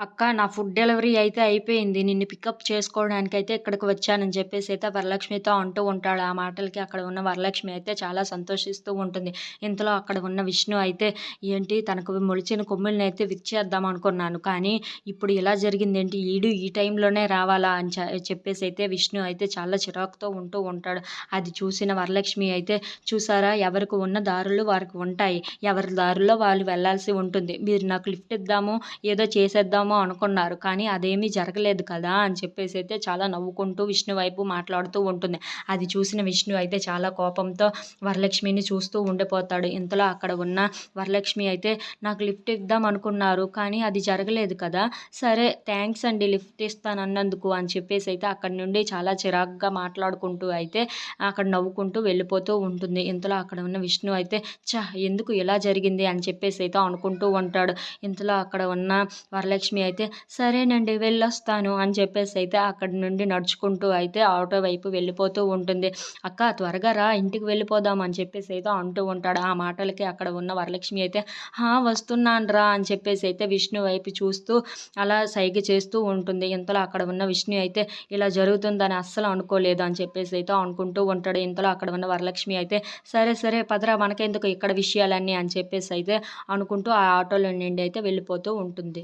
అక్క నా food delivery అయితే అయిపోయింది. నిన్ను పికప్ చేసుకోవడానికైతే ఇక్కడికి వచ్చానని చెప్పేసైతే వరలక్ష్మితో అంటూ ఉంటాడు. ఆ మాటలకి అక్కడ ఉన్న వరలక్ష్మి అయితే చాలా సంతోషిస్తూ ఉంటుంది. ఇంతలో అక్కడ ఉన్న విష్ణు అయితే ఏంటి తనకు మొలిచిన కొమ్ములనైతే విరిచేద్దాం అనుకున్నాను. కానీ ఇప్పుడు ఇలా జరిగిందేంటి? ఈడు ఈ టైంలోనే రావాలా అని చెప్పేసైతే విష్ణు అయితే చాలా చిరాకుతో ఉంటూ ఉంటాడు. అది చూసిన వరలక్ష్మి అయితే చూసారా ఎవరికి ఉన్న దారులు వారికి ఉంటాయి. ఎవరి దారుల్లో వాళ్ళు వెళ్ళాల్సి ఉంటుంది. మీరు నాకు లిఫ్ట్ ఇద్దాము ఏదో చేసేద్దాము అనుకున్నారు. కానీ అదేమీ జరగలేదు కదా అని చెప్పేసైతే చాలా నవ్వుకుంటూ విష్ణు వైపు మాట్లాడుతూ ఉంటుంది. అది చూసిన విష్ణు అయితే చాలా కోపంతో వరలక్ష్మిని చూస్తూ ఉండిపోతాడు. ఇంతలో అక్కడ ఉన్న వరలక్ష్మి అయితే నాకు లిఫ్ట్ ఇద్దాం అనుకున్నారు. కానీ అది జరగలేదు కదా! సరే థ్యాంక్స్ అండి లిఫ్ట్ ఇస్తానన్నందుకు అని చెప్పేసి అయితే అక్కడి నుండి చాలా చిరాకుగా మాట్లాడుకుంటూ అయితే అక్కడ నవ్వుకుంటూ వెళ్ళిపోతూ ఉంటుంది. ఇంతలో అక్కడ ఉన్న విష్ణు అయితే ఎందుకు ఇలా జరిగింది అని చెప్పేసి అయితే అనుకుంటూ ఉంటాడు. ఇంతలో అక్కడ ఉన్న వరలక్ష్మి అయితే సరేనండి వెళ్ళొస్తాను అని చెప్పేసి అయితే అక్కడి నుండి నడుచుకుంటూ అయితే ఆటో వైపు వెళ్ళిపోతూ ఉంటుంది. అక్క త్వరగా రా ఇంటికి వెళ్ళిపోదాం అని చెప్పేసి అయితే అంటూ ఉంటాడు. ఆ మాటలకి అక్కడ ఉన్న వరలక్ష్మి అయితే వస్తున్నాను రా అని చెప్పేసి అయితే విష్ణు వైపు చూస్తూ అలా సైగ చేస్తూ ఉంటుంది. ఇంతలో అక్కడ ఉన్న విష్ణు అయితే ఇలా జరుగుతుందని అస్సలు అనుకోలేదు అని చెప్పేసి అయితే అనుకుంటూ ఉంటాడు. ఇంతలో అక్కడ ఉన్న వరలక్ష్మి అయితే సరే సరే పదరా మనకెందుకు ఇక్కడ విషయాలన్నీ అని చెప్పేసి అయితే అనుకుంటూ ఆ ఆటోలో నుండి అయితే వెళ్ళిపోతూ ఉంటుంది.